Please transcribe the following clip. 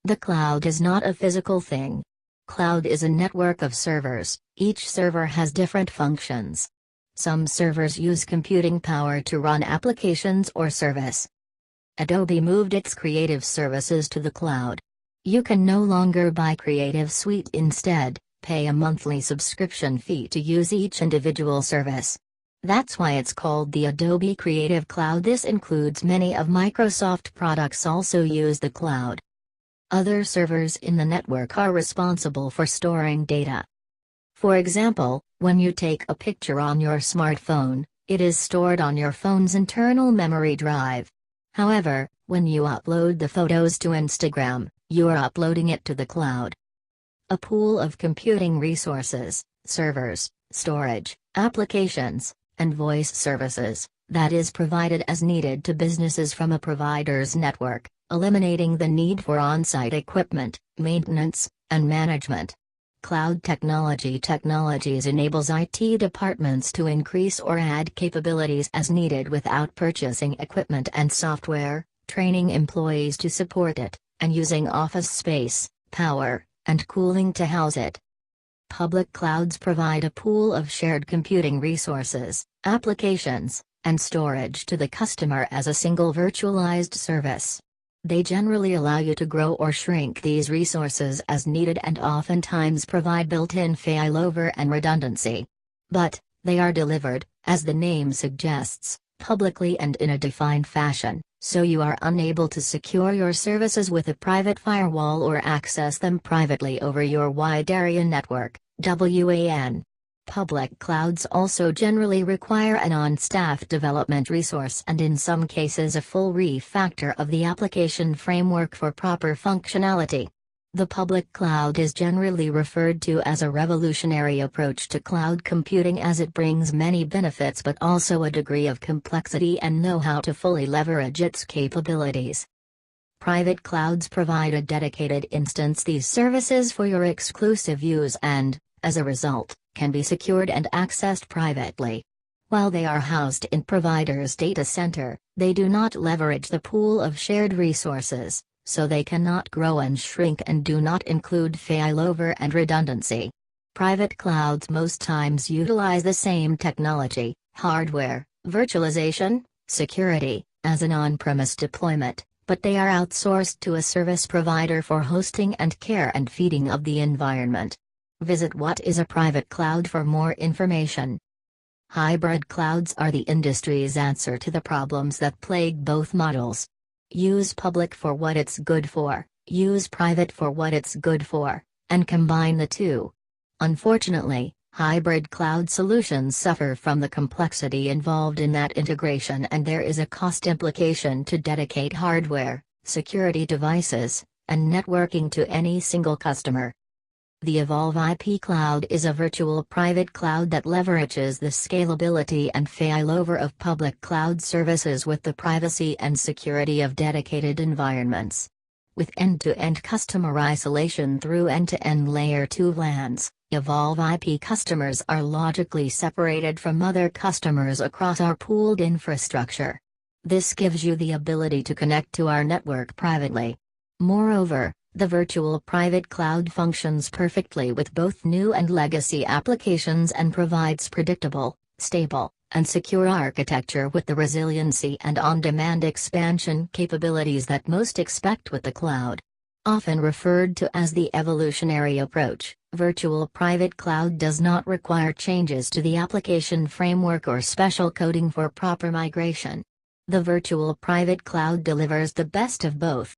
The cloud is not a physical thing. Cloud is a network of servers, each server has different functions. Some servers use computing power to run applications or service. Adobe moved its Creative services to the cloud. You can no longer buy Creative Suite, instead, pay a monthly subscription fee to use each individual service. That's why it's called the Adobe Creative Cloud. This includes many of Microsoft products also use the cloud. Other servers in the network are responsible for storing data. For example, when you take a picture on your smartphone, it is stored on your phone's internal memory drive. However, when you upload the photos to Instagram, you are uploading it to the cloud. A pool of computing resources, servers, storage, applications, and voice services, that is provided as needed to businesses from a provider's network, eliminating the need for on-site equipment, maintenance, and management. Cloud technologies enables IT departments to increase or add capabilities as needed without purchasing equipment and software, training employees to support it, and using office space, power, and cooling to house it. Public clouds provide a pool of shared computing resources, applications, and storage to the customer as a single virtualized service. They generally allow you to grow or shrink these resources as needed and oftentimes provide built-in failover and redundancy. But, they are delivered, as the name suggests, publicly and in a defined fashion, so you are unable to secure your services with a private firewall or access them privately over your wide area network, WAN. Public clouds also generally require an on-staff development resource and in some cases a full refactor of the application framework for proper functionality. The public cloud is generally referred to as a revolutionary approach to cloud computing as it brings many benefits but also a degree of complexity and know-how to fully leverage its capabilities. Private clouds provide a dedicated instance these services for your exclusive use and, as a result, can be secured and accessed privately. While they are housed in provider's data center, they do not leverage the pool of shared resources, so they cannot grow and shrink and do not include failover and redundancy. Private clouds most times utilize the same technology, hardware, virtualization, security, as an on-premise deployment, but they are outsourced to a service provider for hosting and care and feeding of the environment. Visit What is a Private Cloud for more information. Hybrid clouds are the industry's answer to the problems that plague both models. Use public for what it's good for, use private for what it's good for, and combine the two. Unfortunately, hybrid cloud solutions suffer from the complexity involved in that integration and there is a cost implication to dedicate hardware, security devices, and networking to any single customer. The Evolve IP Cloud is a virtual private cloud that leverages the scalability and failover of public cloud services with the privacy and security of dedicated environments. With end-to-end customer isolation through end-to-end Layer 2 LANs, Evolve IP customers are logically separated from other customers across our pooled infrastructure. This gives you the ability to connect to our network privately. Moreover, the virtual private cloud functions perfectly with both new and legacy applications and provides predictable, stable, and secure architecture with the resiliency and on-demand expansion capabilities that most expect with the cloud. Often referred to as the evolutionary approach, virtual private cloud does not require changes to the application framework or special coding for proper migration. The virtual private cloud delivers the best of both,